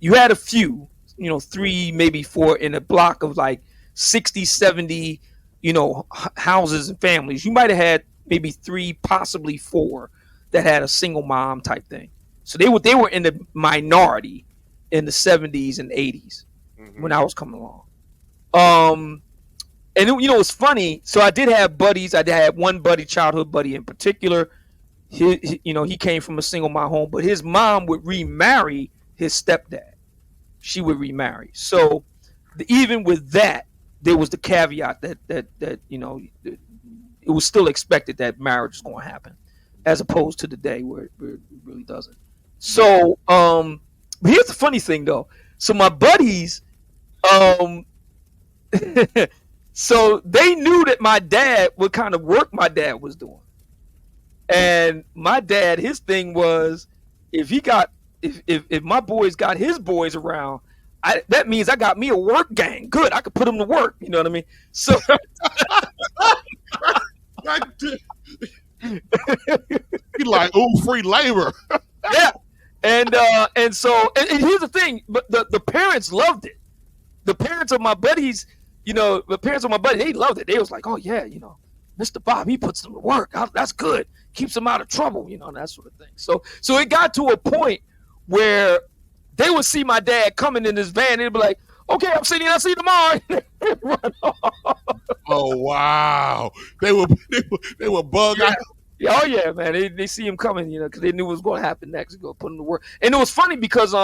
You had a few, 3, maybe 4 in a block of like 60, 70, houses and families. You might have had maybe 3, possibly 4 that had a single mom type thing. So they were in the minority in the 70s and 80s when I was coming along. And it's funny. So I did have buddies. I did have one buddy, childhood buddy in particular. He came from a single mom home, but his mom would remarry his stepdad. She would remarry. So even with that, there was the caveat that it was still expected that marriage is going to happen, as opposed to the day where it really doesn't. So here's the funny thing though. So my buddies, so they knew that my dad, what kind of work my dad was doing. And my dad, his thing was, if my boys got his boys around, that means I got me a work gang. Good, I could put them to work. You know what I mean? So He's like, ooh, free labor. Yeah, and here's the thing, but the parents loved it. The parents of my buddies, they loved it. They was like, oh yeah, Mr. Bob, he puts them to work. That's good. Keeps them out of trouble, that sort of thing. So it got to a point where they would see my dad coming in his van. They'd be like, okay, I'll see you tomorrow. Run off. Oh, wow. They were bug out. Oh, yeah, man. They see him coming, because they knew what was going to happen next. Go put him to work. And it was funny because,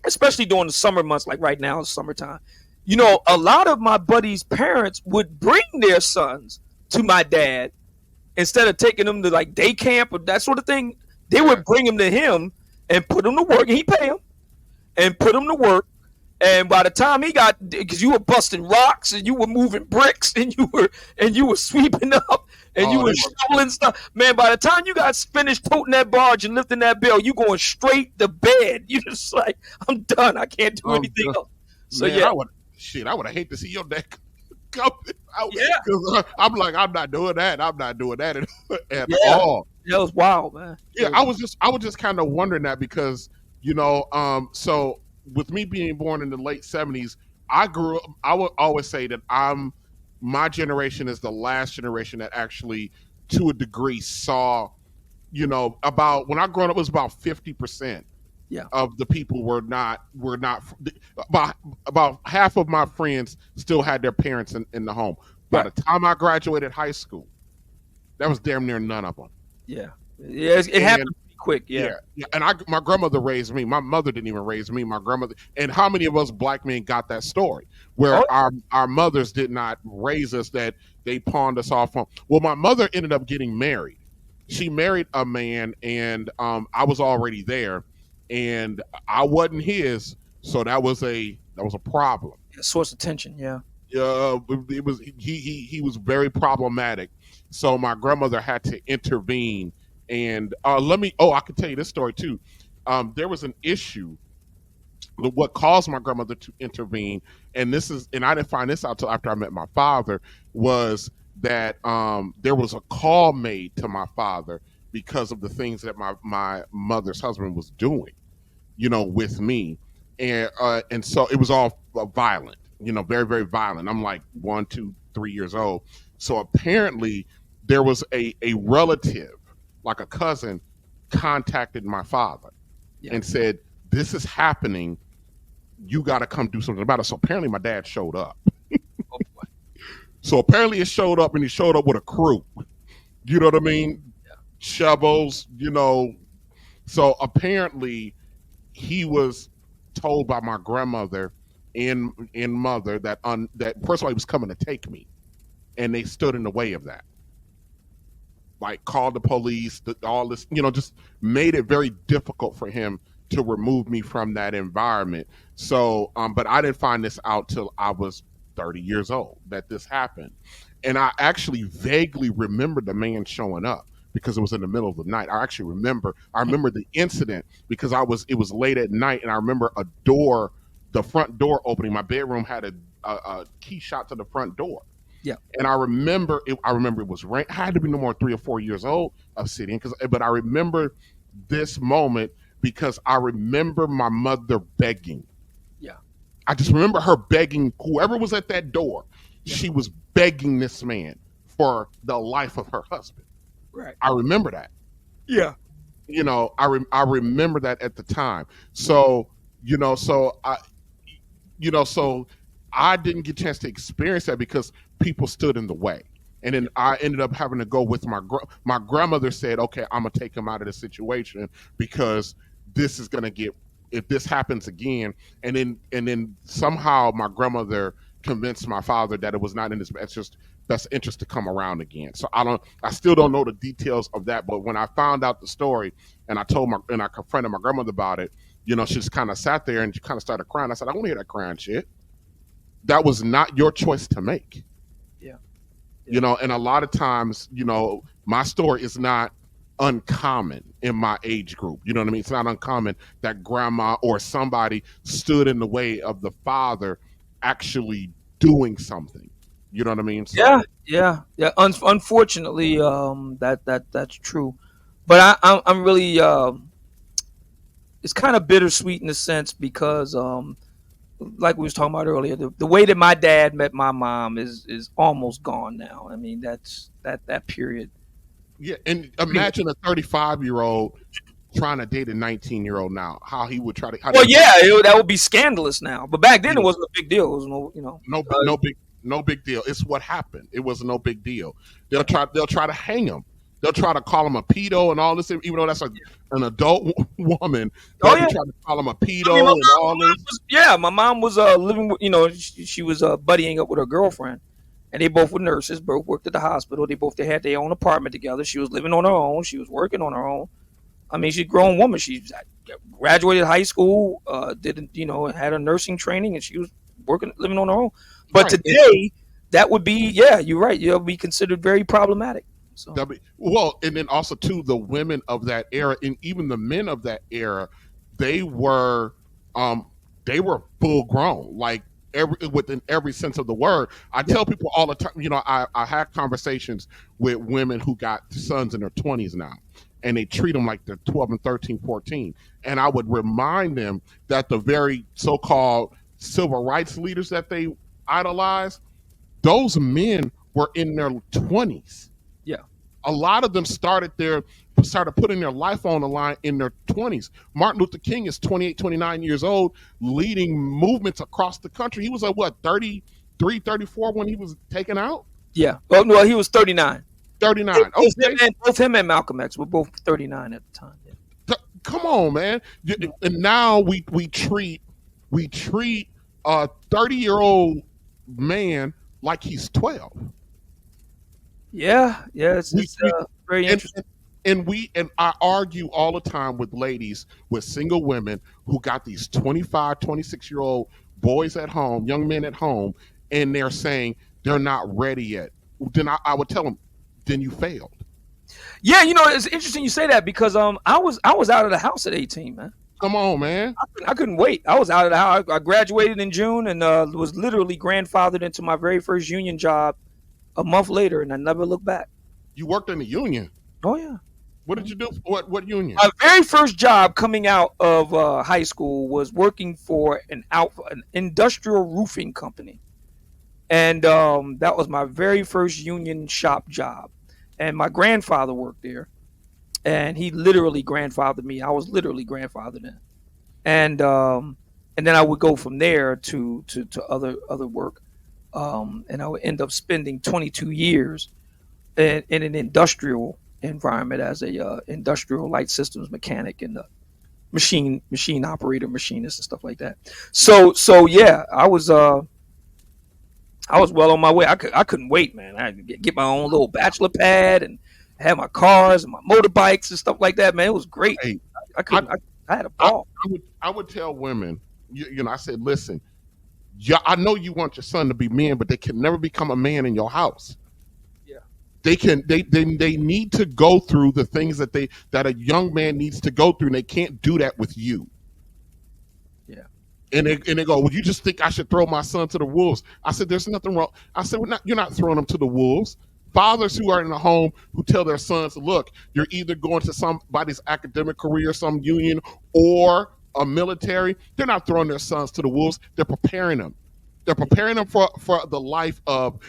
especially during the summer months, like right now, it's summertime, a lot of my buddies' parents would bring their sons to my dad. Instead of taking them to like day camp or that sort of thing, they would bring them to him and put them to work, and he pay them and put them to work. And by the time he got, because you were busting rocks and you were moving bricks and you were sweeping up and you were shoveling stuff, man. By the time you got finished toting that barge and lifting that bale, you going straight to bed. You just like, I'm done. I can't do anything else. So man, yeah, shit, I would have hate to see your dad come out Yeah, because I'm like, I'm not doing that. I'm not doing that at yeah, all. that was wild, man. It Yeah, was, I was just kind of wondering that because so with me being born in the late '70s, I grew up. I would always say that my generation is the last generation that actually, to a degree, saw about when I grew up, it was about 50% yeah, of the people were not about half of my friends still had their parents in the home. By right, the time I graduated high school, that was damn near none of them. yeah, yeah. It And happened pretty quick. Yeah. yeah, yeah, and my grandmother raised me. My mother didn't even raise me. My grandmother. And how many of us black men got that story where Oh, our mothers did not raise us, that they pawned us off on? Well, my mother ended up getting married. She married a man, and I was already there, and I wasn't his, so that was a problem. yeah, source of tension. Yeah. It was he was very problematic. So my grandmother had to intervene. And I can tell you this story too. There was an issue. What caused my grandmother to intervene, and I didn't find this out till after I met my father, was that there was a call made to my father because of the things that my mother's husband was doing, with me, and so it was all violent, very very violent. I'm like 1, 2, 3 years old, so apparently there was a relative, like a cousin, contacted my father Yeah. and said, "This is happening. You got to come do something about it." So apparently my dad showed up. Oh boy. So apparently it showed up, and he showed up with a crew. You know what I mean? Yeah. Shovels. So apparently he was told by my grandmother and mother that first of all he was coming to take me, and they stood in the way of that. Like called the police, all this, just made it very difficult for him to remove me from that environment. So, but I didn't find this out till I was 30 years old that this happened, and I actually vaguely remember the man showing up because it was in the middle of the night. I remember the incident because it was late at night, and I remember the front door opening. My bedroom had a key shot to the front door, Yeah. and I remember it was rain. I had to be no more 3 or 4 years old, Obsidian, but I remember this moment because I remember my mother begging. Yeah. I just remember her begging whoever was at that door. Yeah. She was begging this man for the life of her husband. Right. I remember that. Yeah. I remember that at the time. So you know, so I so I didn't get a chance to experience that because people stood in the way. And then I ended up having to go with my grandmother said, "Okay, I'm gonna take him out of the situation because this is gonna get if this happens again." And then somehow my grandmother convinced my father that it was not in his best interest to come around again. So I still don't know the details of that. But when I found out the story and I confronted my grandmother about it, she just kind of sat there and she kind of started crying. I said, "I don't want to hear that crying shit. That was not your choice to make." Yeah. And a lot of times, my story is not uncommon in my age group. You know what I mean? It's not uncommon that grandma or somebody stood in the way of the father actually doing something. You know what I mean? Yeah. So Yeah. Yeah. Unfortunately, that's true. But I'm really it's kind of bittersweet in a sense because like we was talking about earlier, the way that my dad met my mom is almost gone now. I mean, that period. yeah, and Pretty much. imagine a 35-year-old trying to date a 19-year-old now. How he would try to how Well, they would yeah, that would be scandalous now. But back then, it yeah, wasn't a big deal. It was no big deal. It's what happened. It was no big deal. They'll try to hang him. They'll try to call him a pedo and all this, even though that's an adult woman. oh They'll be yeah. trying to call him a I mean, pedo and all this. my mom was living with, she was buddying up with her girlfriend, and they both were nurses, both worked at the hospital. They had their own apartment together. She was living on her own. She was working on her own. I mean, she's a grown woman. She graduated high school, did had a nursing training, and she was living on her own. But Right. today, that would be, yeah, you're right. You'll be considered very problematic. So Well, and then also too, the women of that era and even the men of that era, they were um they were full grown. Like within every sense of the word. I Yeah. tell people all the time, I had conversations with women who got sons in their 20s now, and they treat them like they're 12 and 13, 14. And I would remind them that the very so-called civil rights leaders that they idolize, those men were in their 20s. Yeah. A lot of them started putting their life on the line in their 20s. Martin Luther King is 28, 29 years old, leading movements across the country. He was at what, 33, 34 when he was taken out? Yeah. Well, no, he was 39. 39. Okay. Both him and Malcolm X were both 39 at the time. Yeah. Come on, man. And now we treat a 30-year-old man like he's 12. Yeah. It's very and, interesting. and I argue all the time with ladies, with single women who got these 25, 26-year-old boys at home, young men at home, and they're saying they're not ready yet. Then I would tell them, then you failed. Yeah, it's interesting you say that because I was out of the house at 18, man. Come on, man. I couldn't wait. I was out of the house. I graduated in June and was literally grandfathered into my very first union job a month later, and I never looked back. You worked in the union. Oh yeah. What did you do? What union? My very first job coming out of high school was working for an industrial roofing company, and that was my very first union shop job. And my grandfather worked there, and he literally grandfathered me. I was literally grandfathered in, and then I would go from there to other work, and I would end up spending 22 years in an industrial environment as a industrial light systems mechanic and machine operator, machinist, and stuff like that. So yeah, I was well on my way. I couldn't wait, man. I had to get my own little bachelor pad and have my cars and my motorbikes and stuff like that. Man, it was great. Hey, I had a ball. I would tell women, I said, listen, yeah, I know you want your son to be men, but they can never become a man in your house. Yeah. They need to go through the things that a young man needs to go through, and they can't do that with you. Yeah. And they go, well, you just think I should throw my son to the wolves. I said, there's nothing wrong. I said, you're not throwing them to the wolves. Fathers who are in the home who tell their sons, look, you're either going to somebody's academic career, some union, or a military. They're not throwing their sons to the wolves. They're preparing them. They're preparing them for the life of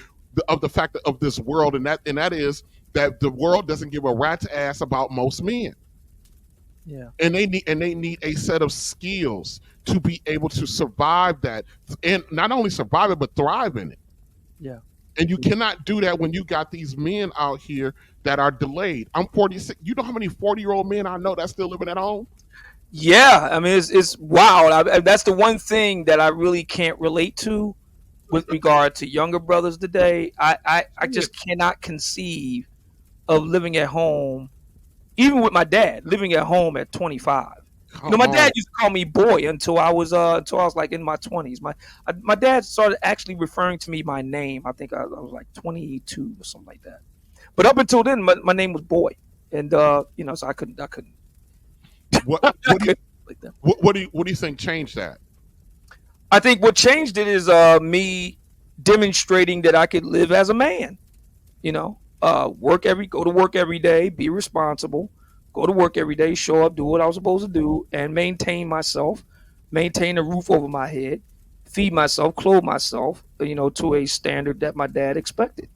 the fact of this world, and that is that the world doesn't give a rat's ass about most men. Yeah. And they need a set of skills to be able to survive that, and not only survive it but thrive in it. Yeah. And you cannot do that when you got these men out here that are delayed. I'm 46. You know how many 40-year-old men I know that's still living at home? Yeah, I mean it's wild. That's the one thing that I really can't relate to with regard to younger brothers today. I just cannot conceive of living at home, even with my dad living at home at 25. My dad used to call me boy until I was like in my 20s. My dad started actually referring to me by name. I think I was like 22 or something like that. But up until then, my name was boy, and so I couldn't. What do you think changed that? I think what changed it is me demonstrating that I could live as a man. Go to work every day, be responsible, go to work every day, show up, do what I was supposed to do, and maintain myself, maintain a roof over my head, feed myself, clothe myself, to a standard that my dad expected.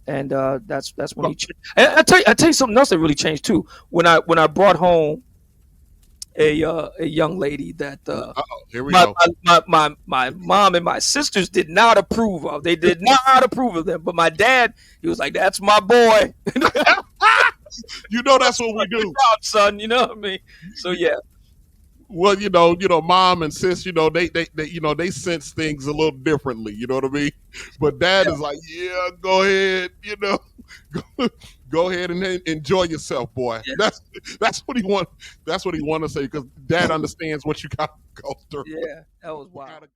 And that's when he changed. And I tell you something else that really changed too. When I brought home a young lady that here we go. My mom and my sisters did not approve of. They did not approve of them. But my dad, he was like, "That's my boy." That's what we do, Good job, son. You know what I mean? So yeah. Well, mom and sis, they sense things a little differently. You know what I mean? But dad is like, yeah, go ahead, go ahead and enjoy yourself, boy. Yeah. That's what he want. That's what he want to say, because dad understands what you got to go through. Yeah, that was wild.